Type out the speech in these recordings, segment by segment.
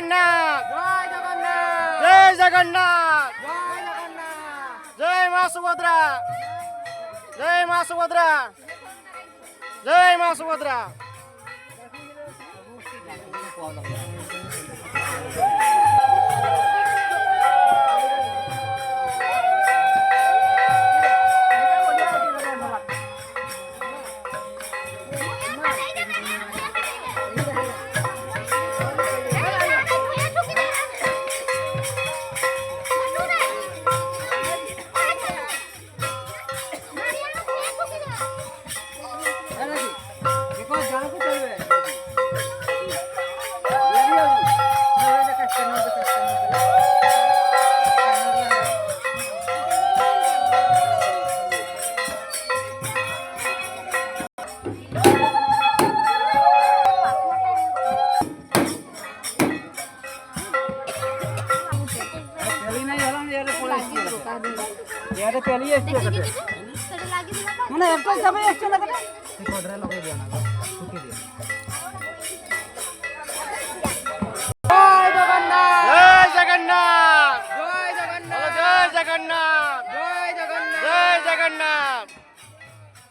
जगन्नाथ जय जगन्नाथ जय मां सुभद्रा जय मां सुभद्रा जय मां सुभद्रा।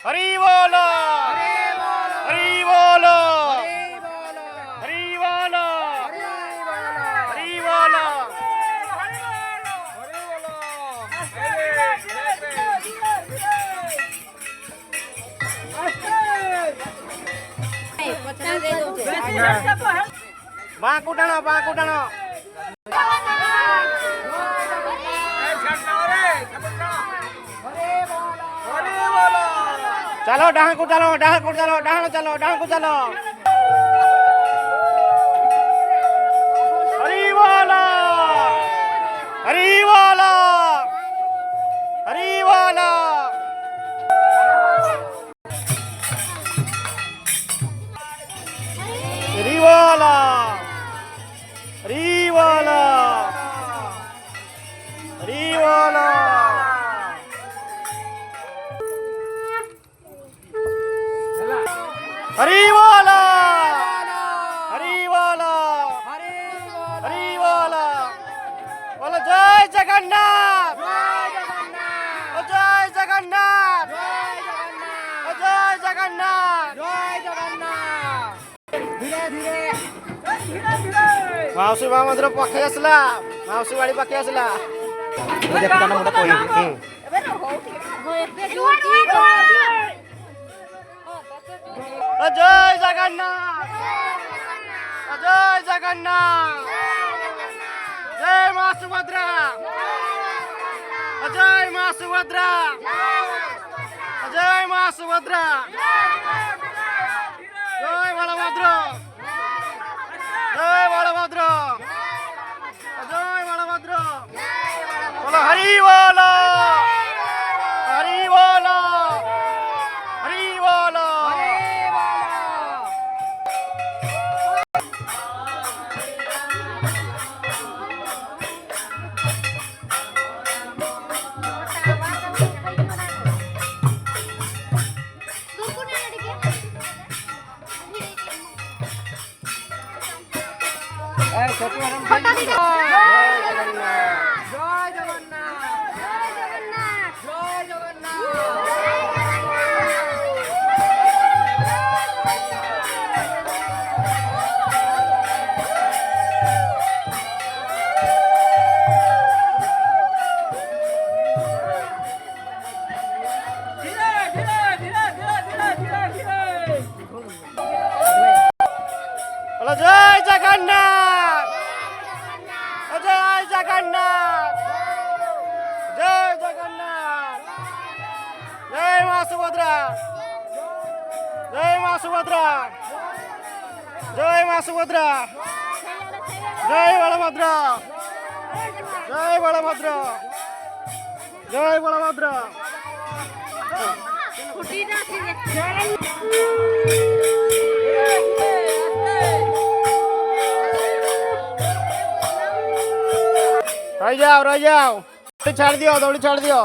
हरि बोलो हरि बोलो हरि बोलो हरि बोलो। बाँकु टाणो चलो डहां को चलो डहां को चलो हरि बोलो हरि बोलो हरि बोलो। हरि बोलो हरि बोलो हरि बोलो। हरि बोलो हरि बोलो हरि बोलो। बोलो जय जगन्नाथ जय जगन्नाथ जय जगन्नाथ। मावशी माँ मंदिर पाखे आसला मावशी बाड़ी पाखे आसला जय जगन्नाथ जय जगन्नाथ जय मां सुभद्रा जय मां सुभद्रा जय मां सुभद्रा जय बलभद्र जय बलभद्र जय बलभद्र। बोलो हरि बोलो हरि बोलो हरि बोलो। जय जगन्नाथ जय जगन्नाथ जय जगन्नाथ जय मां सुभद्रा जय मां सुभद्रा जय मां सुभद्रा जय बलभद्र जय बलभद्र जय बलभद्र। रह जाओ दौड़ी छाड़ दियो